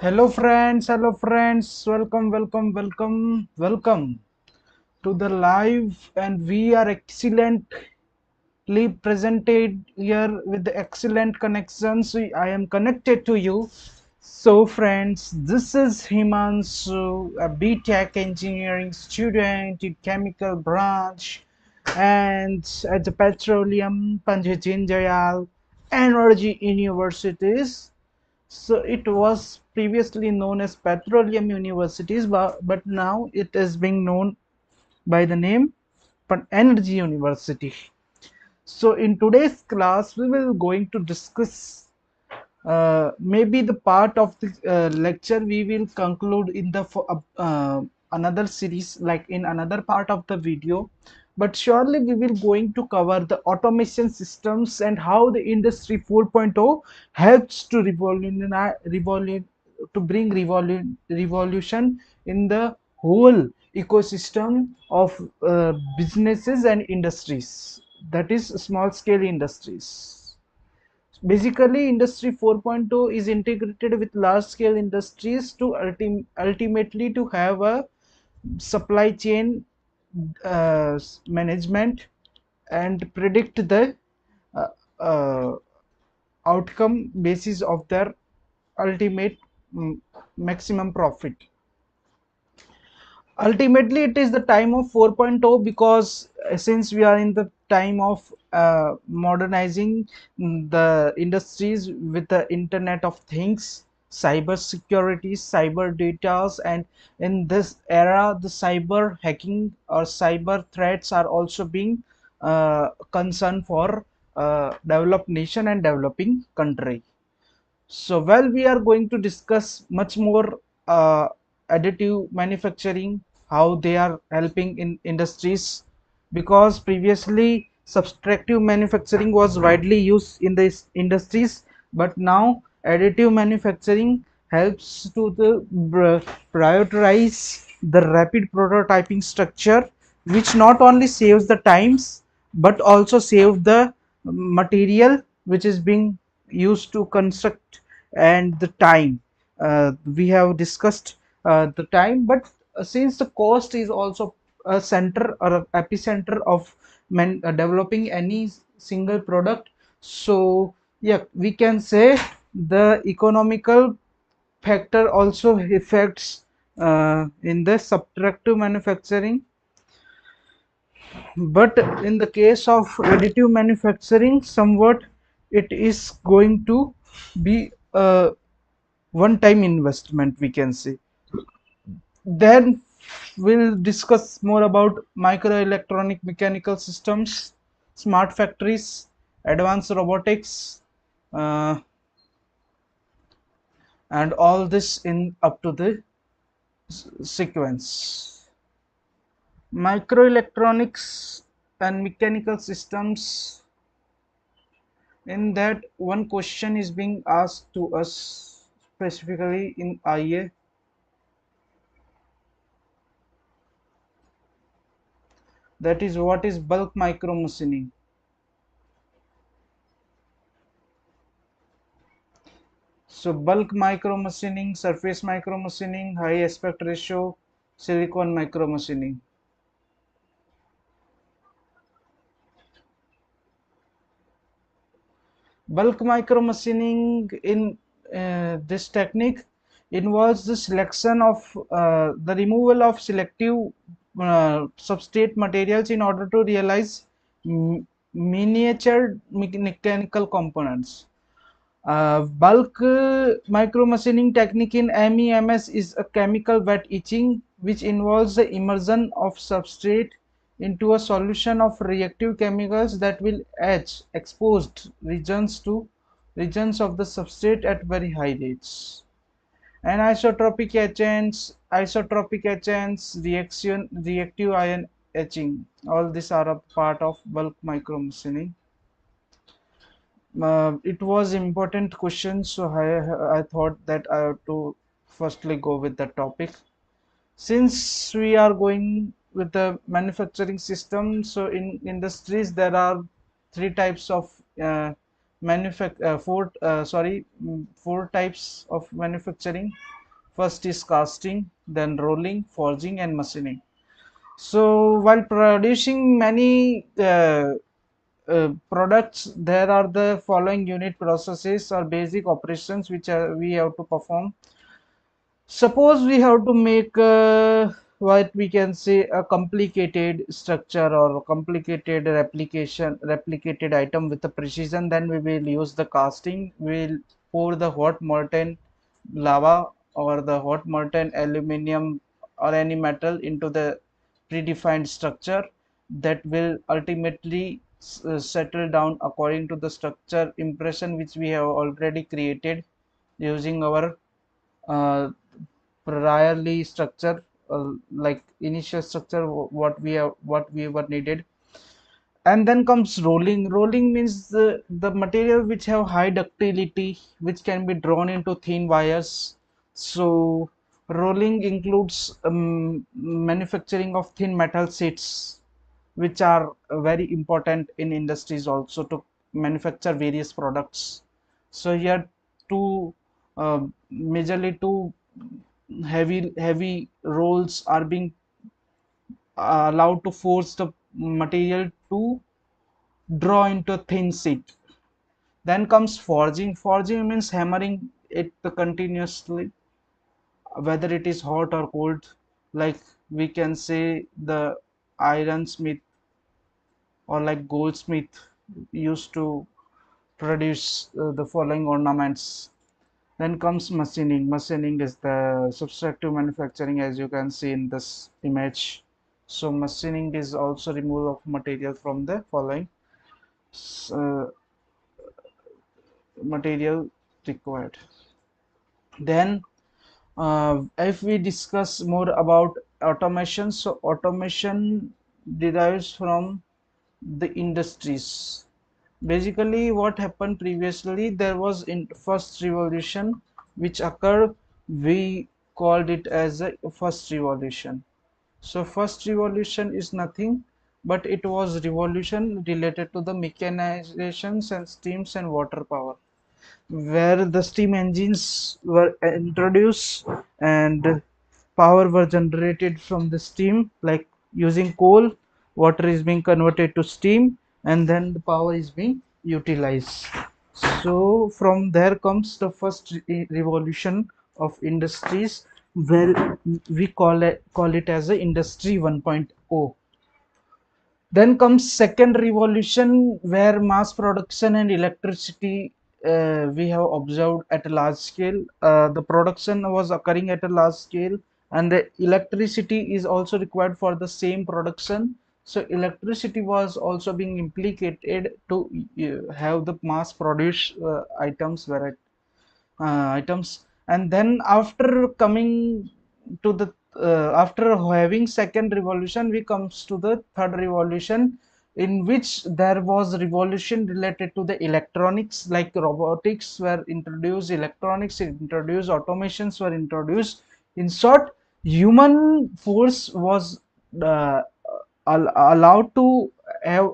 Hello friends, welcome to the live, and we are excellently presented here with the excellent connections. I am connected to you. So friends, this is Hemanshu, a BTech engineering student in chemical branch and at the Petroleum Panjajin Jayal Energy Universities. So it was previously known as Petroleum Universities, but now it is being known by the name Energy University. So in today's class, we will going to discuss maybe the part of the lecture we will conclude in the another series, like in another part of the video, but surely we will going to cover the automation systems and how the industry 4.0 helps to bring revolution in the whole ecosystem of businesses and industries, that is small scale industries. Basically, Industry 4.0 is integrated with large scale industries to ultimately to have a supply chain management and predict the uh, uh, outcome basis of their ultimate mm, maximum profit. Ultimately it is the time of 4.0 because since we are in the time of modernizing the industries with the internet of things, cyber security, cyber data, and in this era the cyber hacking or cyber threats are also being concern for developed nation and developing country. So, well, we are going to discuss much more additive manufacturing, how they are helping in industries, because previously subtractive manufacturing was widely used in these industries, but now additive manufacturing helps to prioritize the rapid prototyping structure, which not only saves the times but also save the material which is being used to construct and the time. We have discussed the time, but since the cost is also a center or an epicenter of developing any single product, so yeah, we can say the economical factor also affects in the subtractive manufacturing. But in the case of additive manufacturing, somewhat it is going to be a one time investment, we can say. Then we'll discuss more about microelectronic mechanical systems, smart factories, advanced robotics, uh, and all this in up to the sequence. Microelectronics and mechanical systems, in that one question is being asked to us specifically in IA. That is, what is bulk micro machining? So bulk micro machining, surface micro machining, high aspect ratio, silicon micro machining. Bulk micro machining in this technique involves the selection of the removal of selective substrate materials in order to realize miniature mechanical components. Bulk micromachining technique in MEMS is a chemical wet etching which involves the immersion of substrate into a solution of reactive chemicals that will etch exposed regions of the substrate at very high rates. And isotropic agents, reactive ion etching, all these are a part of bulk micromachining. It was important question, so I thought that I have to firstly go with the topic. Since we are going with the manufacturing system, so in industries there are three types of four types of manufacturing. First is casting, then rolling, forging, and machining. So while producing many products, there are the following unit processes or basic operations which we have to perform. Suppose we have to make what we can say a complicated structure or a complicated replicated item with a precision, then we will use the casting. We'll pour the hot molten lava or the hot molten aluminum or any metal into the predefined structure that will ultimately settle down according to the structure impression which we have already created using our uh, priorly structure, like initial structure what we were needed. And then comes rolling means the material which have high ductility, which can be drawn into thin wires. So rolling includes manufacturing of thin metal sheets, which are very important in industries also to manufacture various products. So here two majorly two heavy rolls are being allowed to force the material to draw into a thin sheet. Then comes forging. Forging means hammering it continuously, whether it is hot or cold. Like we can say the ironsmith or like goldsmith used to produce the following ornaments. Then comes machining. Machining is the subtractive manufacturing, as you can see in this image. So machining is also removal of material from the following uh, material required. Then if we discuss more about automation, so automation derives from the industries. Basically what happened previously, there was in first revolution which occurred, we called it as a first revolution. So first revolution is nothing but it was revolution related to the mechanizations and steams and water power, where the steam engines were introduced and power were generated from the steam, like using coal. Water is being converted to steam and then the power is being utilized. So from there comes the first revolution of industries, where we call it as a industry 1.0. Then comes second revolution, where mass production and electricity we have observed at a large scale. The production was occurring at a large scale, and the electricity is also required for the same production. So electricity was also being implicated to have the mass produce items. And then after coming to the after having second revolution, we comes to the third revolution, in which there was revolution related to the electronics, like robotics were introduced, electronics introduced, automations were introduced. In short, human force was uh, allowed to have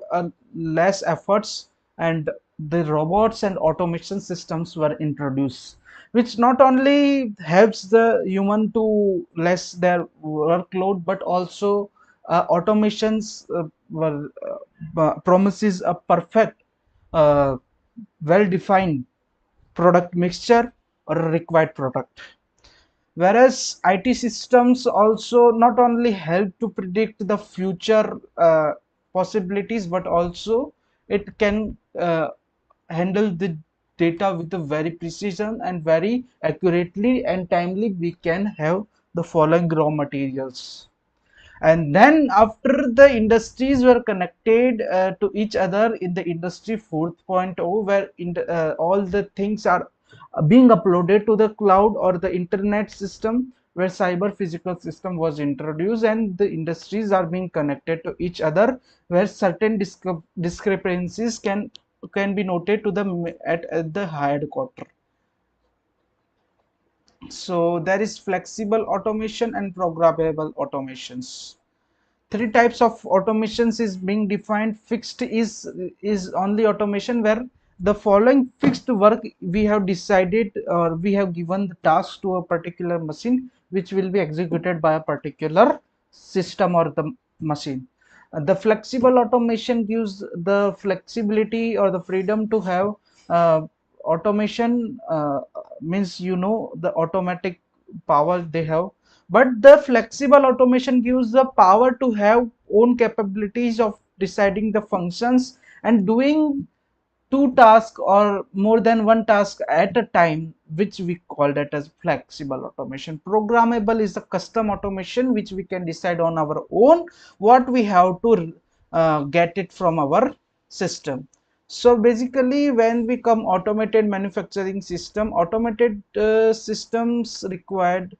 less efforts, and the robots and automation systems were introduced, which not only helps the human to less their workload, but also automations promises a perfect, uh, well defined product mixture or a required product. Whereas IT systems also not only help to predict the future possibilities, but also it can handle the data with a very precision and very accurately and timely. We can have the following raw materials. And then after the industries were connected to each other in the industry 4.0, where all the things are being uploaded to the cloud or the internet system, where cyber physical system was introduced and the industries are being connected to each other, where certain discrepancies can be noted to the at the headquarter. So there is flexible automation and programmable automations. Three types of automations is being defined. Fixed is only automation where the following fixed work we have decided, or we have given the task to a particular machine which will be executed by a particular system or the machine. The flexible automation gives the flexibility or the freedom to have automation, means the automatic power they have, but the flexible automation gives the power to have own capabilities of deciding the functions and doing two tasks or more than one task at a time, which we call that as flexible automation. Programmable is the custom automation which we can decide on our own what we have to get it from our system. So basically, when we come automated manufacturing system, automated systems required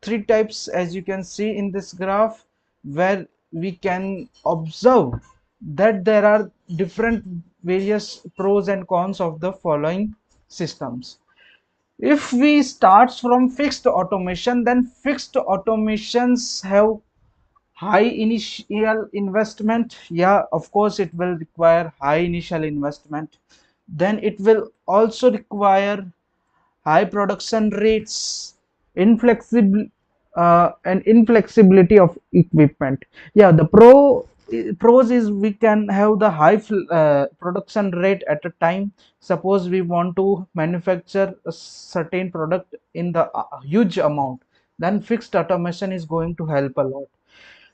three types, as you can see in this graph, where we can observe that there are different various pros and cons of the following systems. If we start from fixed automation, then fixed automations have high initial investment. Yeah, of course it will require high initial investment. Then it will also require high production rates, inflexible and inflexibility of equipment. Yeah, the pros is we can have the high production rate at a time. Suppose we want to manufacture a certain product in the huge amount, then fixed automation is going to help a lot.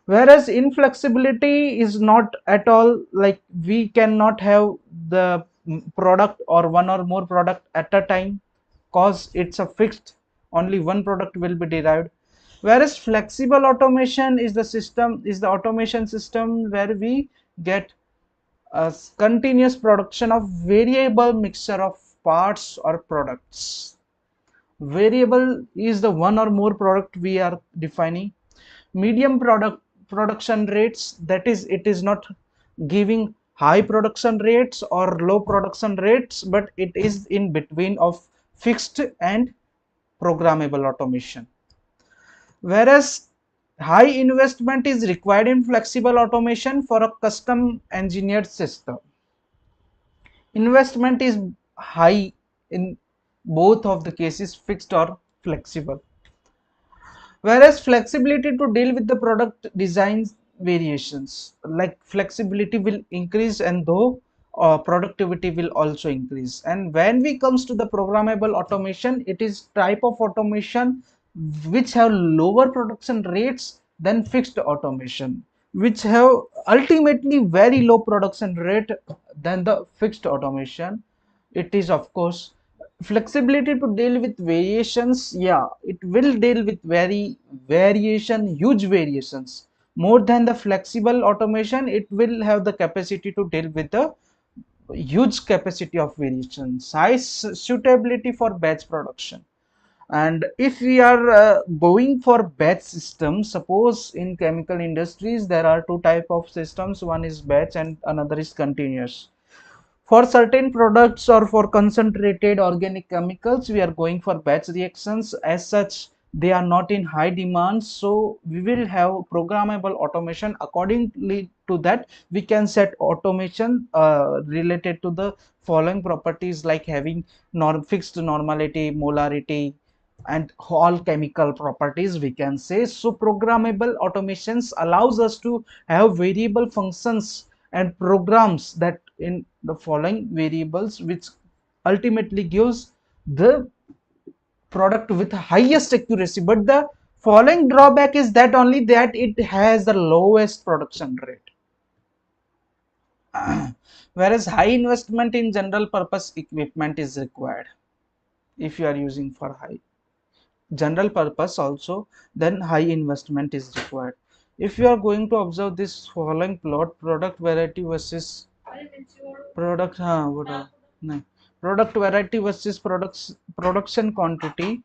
Whereas inflexibility is not at all, like we cannot have the product or one or more product at a time, cause it's a fixed, only one product will be derived. Whereas flexible automation is the automation system where we get a continuous production of variable mixture of parts or products. Variable is the one or more product we are defining. Medium production rates, that is, it is not giving high production rates or low production rates, but it is in between of fixed and programmable automation. Whereas high investment is required in flexible automation for a custom engineered system. Investment is high in both of the cases, fixed or flexible. Whereas flexibility to deal with the product design variations, like flexibility will increase, and though productivity will also increase. And when we comes to the programmable automation, it is type of automation which have lower production rates than fixed automation, which have ultimately very low production rate than the fixed automation. It is, of course, flexibility to deal with variations. Yeah, it will deal with huge variations. More than the flexible automation, it will have the capacity to deal with the huge capacity of variations. High suitability for batch production. And if we are going for batch systems, suppose in chemical industries there are two type of systems, one is batch and another is continuous. For certain products or for concentrated organic chemicals, we are going for batch reactions. As such, they are not in high demand, so we will have programmable automation. Accordingly to that, we can set automation related to the following properties, like having fixed normality, molarity, and all chemical properties, we can say. So programmable automations allows us to have variable functions and programs that in the following variables, which ultimately gives the product with highest accuracy. But the following drawback is that only that it has the lowest production rate. Whereas high investment in general purpose equipment is required if you are using for high general purpose also, then high investment is required. If you are going to observe this following plot, product variety versus product what no, product variety versus production quantity.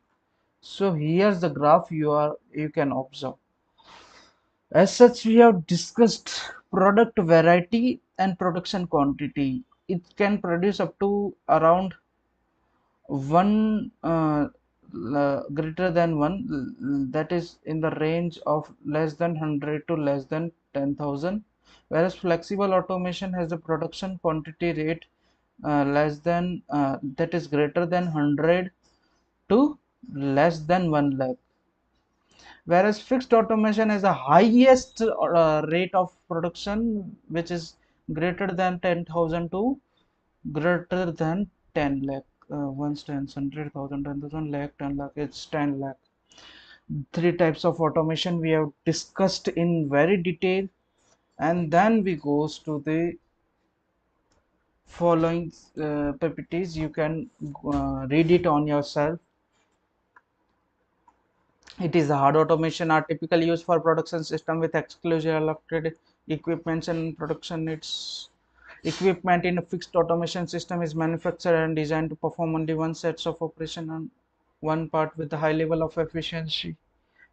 So here's the graph you can observe. As such, we have discussed product variety and production quantity. It can produce up to around one greater than one, that is in the range of less than 100 to less than 10,000. Whereas flexible automation has a production quantity rate less than that is greater than 100 to less than 1 lakh, whereas fixed automation has a highest rate of production which is greater than 10,000 to greater than 10 lakh. Once 10, 100,000, 10,000 lakh, 10 lakh, it's 10 lakh. Three types of automation we have discussed in very detail, and then we goes to the following PPTs. You can read it on yourself. It is hard automation are typically used for production system with exclusive allocated equipments and production needs. Equipment in a fixed automation system is manufactured and designed to perform only one sets of operation on one part with a high level of efficiency.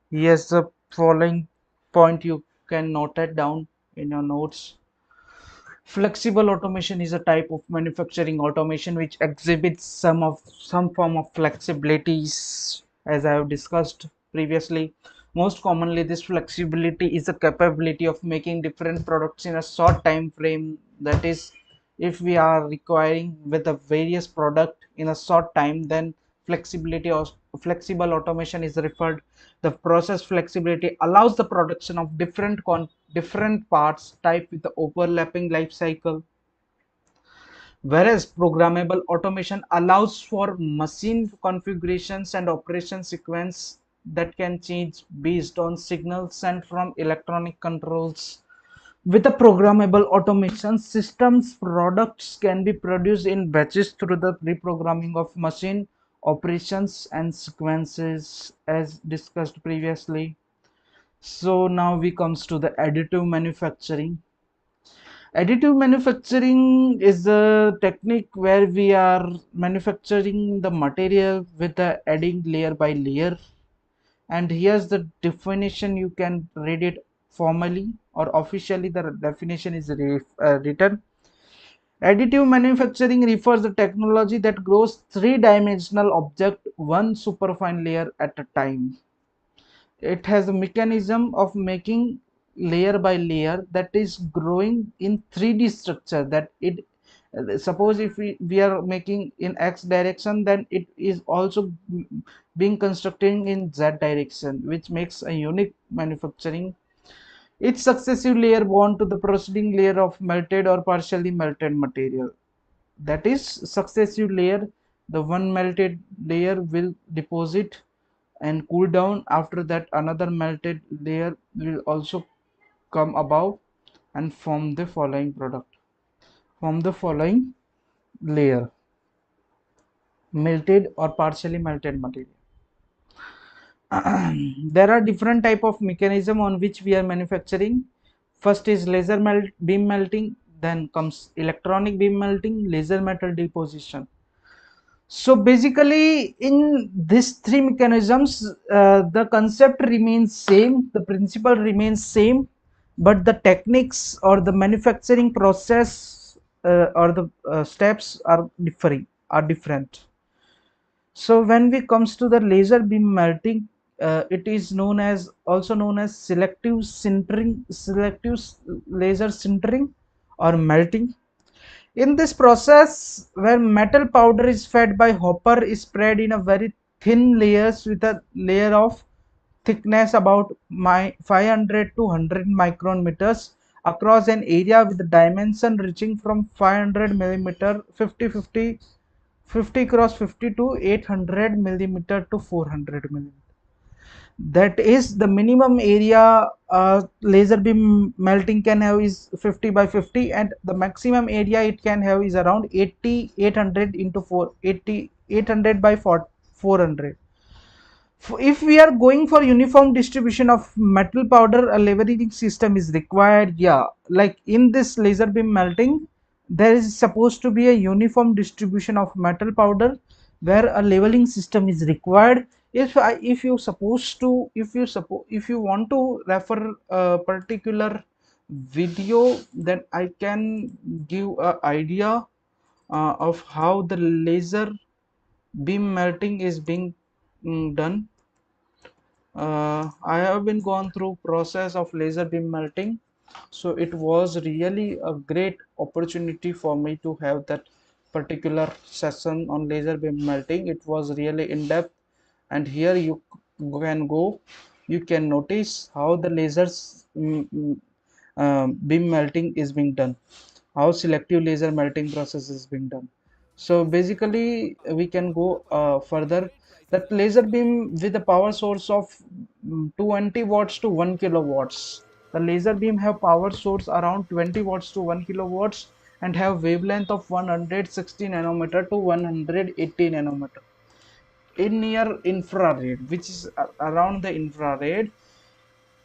Yes, the following point you can note it down in your notes. Flexible automation is a type of manufacturing automation which exhibits some form of flexibilities, as I have discussed previously. Most commonly, this flexibility is the capability of making different products in a short time frame. That is, if we are requiring with a various product in a short time, then flexibility or flexible automation is referred. The process flexibility allows the production of different parts type with the overlapping life cycle, whereas programmable automation allows for machine configurations and operation sequence that can change based on signals sent from electronic controls. With a programmable automation systems, products can be produced in batches through the reprogramming of machine operations and sequences, as discussed previously. So now we comes to the additive manufacturing. Additive manufacturing is a technique where we are manufacturing the material with the adding layer by layer. And here's the definition. You can read it formally or officially. The definition is written. Additive manufacturing refers to technology that grows three-dimensional object one superfine layer at a time. It has a mechanism of making layer by layer that is growing in 3D structure. That it suppose if we are making in X direction, then it is also being constructing in Z direction, which makes a unique manufacturing. Each successive layer bond to the preceding layer of melted or partially melted material. That is successive layer. The one melted layer will deposit and cool down. After that, another melted layer will also come above and form the following product, form the following layer, melted or partially melted material. There are different type of mechanism on which we are manufacturing. First is laser beam melting, then comes electronic beam melting, laser metal deposition. So basically in these three mechanisms, the concept remains same, the principle remains same, but the techniques or the manufacturing process or the steps are different. So when we comes to the laser beam melting, it is known as also known as selective laser sintering or melting. In this process, where metal powder is fed by hopper is spread in a very thin layers with a layer of thickness about 500 to 100 micron meters across an area with the dimension reaching from 500 millimeter 50 cross 50 to 800 millimeter to 400 millimeter. That is the minimum area laser beam melting can have is 50 by 50, and the maximum area it can have is around 80 800 into 480 800 by 400. If we are going for uniform distribution of metal powder, a leveling system is required. Yeah, like in this laser beam melting, there is supposed to be a uniform distribution of metal powder where a leveling system is required. If you supposed to if you want to refer a particular video, then I can give a idea of how the laser beam melting is being done. I have been gone through process of laser beam melting, so it was really a great opportunity for me to have that particular session on laser beam melting. It was really in depth, and here you can go, you can notice how the lasers beam melting is being done, how selective laser melting process is being done. So basically we can go further, that laser beam with a power source of 20 watts to 1 kilowatts. The laser beam have power source around 20 watts to 1 kilowatts and have wavelength of 160 nanometer to 180 nanometer. In near infrared, which is around the infrared,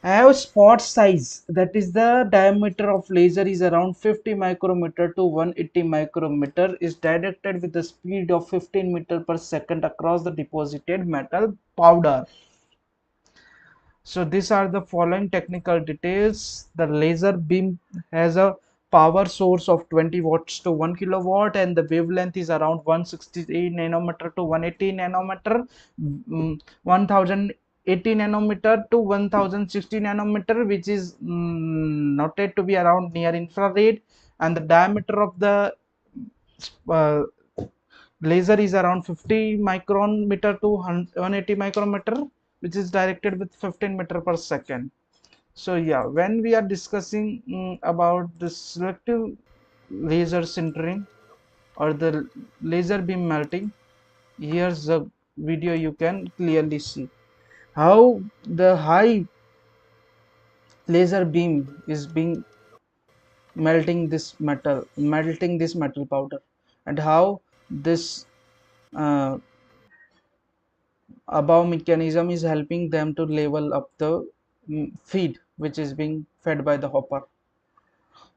have spot size, that is the diameter of laser is around 50 micrometer to 180 micrometer, is directed with the speed of 15 meter per second across the deposited metal powder. So these are the following technical details. The laser beam has a power source of 20 watts to 1 kilowatt, and the wavelength is around 160 nanometer to 180 nanometer, 1080 nanometer to 1060 nanometer, which is noted to be around near infrared, and the diameter of the uh, laser is around 50 micrometer to 180 micrometer, which is directed with 15 meter per second. So yeah, when we are discussing about the selective laser sintering or the laser beam melting, here's the video, you can clearly see how the high laser beam is being melting this metal powder, and how this uh, above mechanism is helping them to level up the feed which is being fed by the hopper.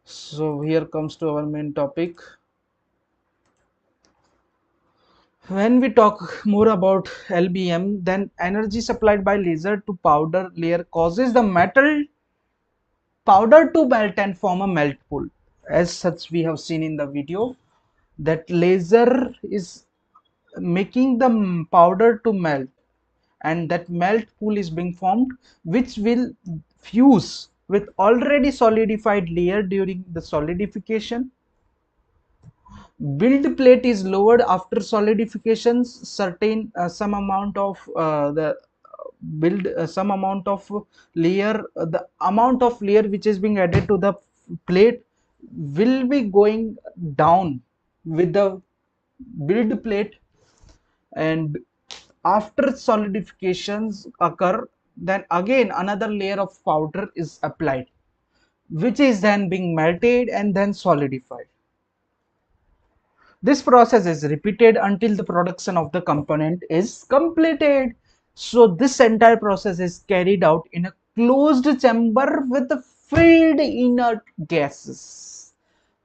So here comes to our main topic. When we talk more about LBM, then energy supplied by laser to powder layer causes the metal powder to melt and form a melt pool. As such, we have seen in the video that laser is making the powder to melt, and that melt pool is being formed, which will fuse with already solidified layer during the solidification. Build plate is lowered after solidifications. Certain some amount of the build some amount of layer, the amount of layer which is being added to the plate will be going down with the build plate, and after solidifications occur, then again another layer of powder is applied, which is then being melted and then solidified. This process is repeated until the production of the component is completed. So this entire process is carried out in a closed chamber with filled inert gases.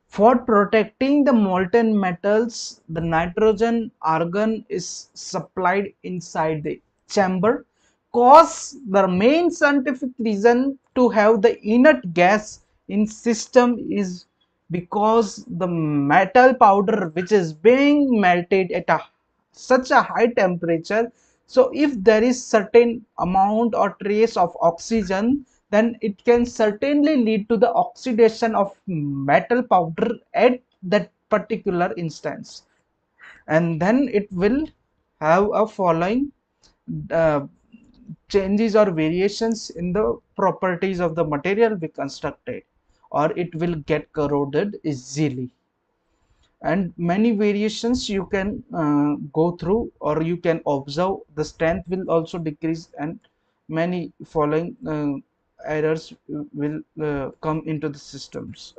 For protecting the molten metals, the nitrogen argon is supplied inside the chamber. Cause the main scientific reason to have the inert gas in system is because the metal powder which is being melted at such a high temperature. So if there is certain amount or trace of oxygen, then it can certainly lead to the oxidation of metal powder at that particular instance, and then it will have a following uh, changes or variations in the properties of the material we constructed, or it will get corroded easily, and many variations you can go through, or you can observe the strength will also decrease, and many following errors will come into the systems.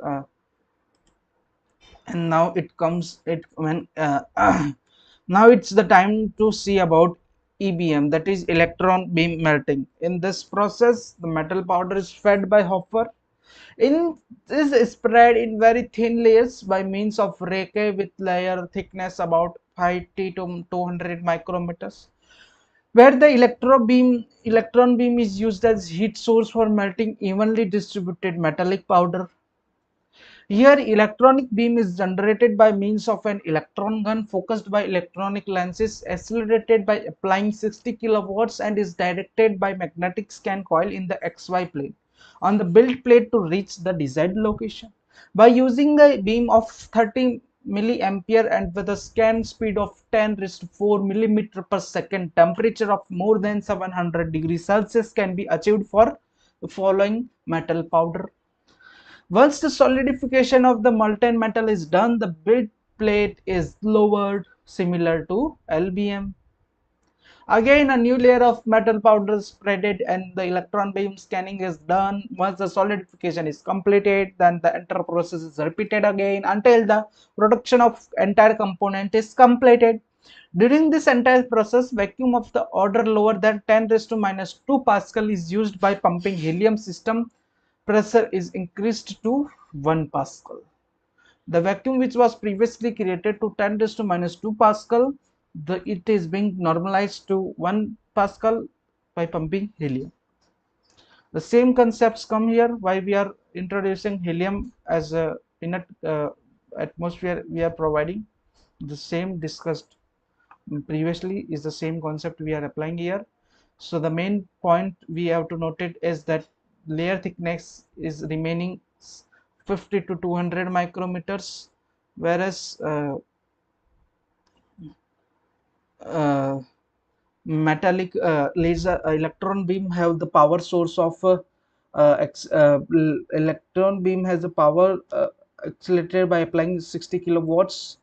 And now it comes it when now it's the time to see about EBM, that is electron beam melting. In this process, the metal powder is fed by hopper in is spread in very thin layers by means of rake with layer thickness about 50 to 200 micrometers, where the electron beam is used as heat source for melting evenly distributed metallic powder. Here, electronic beam is generated by means of an electron gun focused by electronic lenses, accelerated by applying 60 kilowatts, and is directed by magnetic scan coil in the XY plane on the build plate to reach the desired location. By using a beam of 30 milliampere and with a scan speed of 10 raised to 4 millimeter per second. Temperature of more than 700 degrees Celsius can be achieved for the following metal powder. Once the solidification of the molten metal is done, the build plate is lowered similar to LBM. Again, a new layer of metal powder is spreaded and the electron beam scanning is done. Once the solidification is completed, then the entire process is repeated again until the production of entire component is completed. During this entire process, vacuum of the order lower than 10 raised to minus 2 Pascal is used. By pumping helium, system pressure is increased to 1 Pascal. The vacuum which was previously created to 10 raised to minus 2 Pascal, it is being normalized to 1 Pascal by pumping helium. The same concepts come here. Why we are introducing helium as a inert atmosphere, we are providing the same discussed previously is the same concept we are applying here. So the main point we have to note it is that layer thickness is remaining 50 to 200 micrometers, whereas uh, metallic laser electron beam have the power source of electron beam has the power accelerated by applying 60 kilowatts,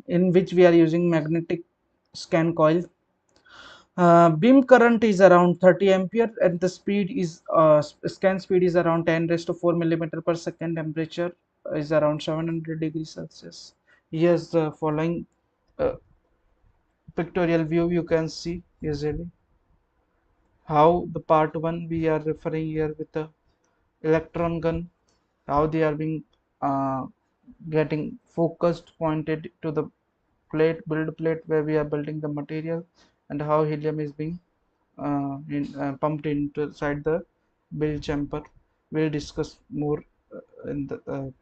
in which we are using magnetic scan coil. Beam current is around 30 ampere and the speed is scan speed is around 10 raised to 4 millimeter per second. Temperature is around 700 degrees Celsius. Here's the following uh, pictorial view. You can see easily how the part 1 we are referring here with the electron gun, how they are being uh, getting focused pointed to the build plate where we are building the material, and how helium is being pumped into inside the build chamber. We'll discuss more in the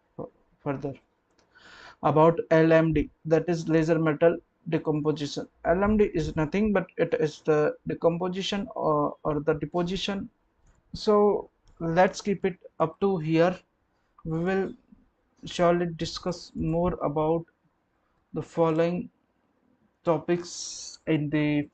further about LMD, that is laser metal decomposition. LMD is nothing but it is the decomposition or the deposition. So let's keep it up to here. We will surely discuss more about the following topics in the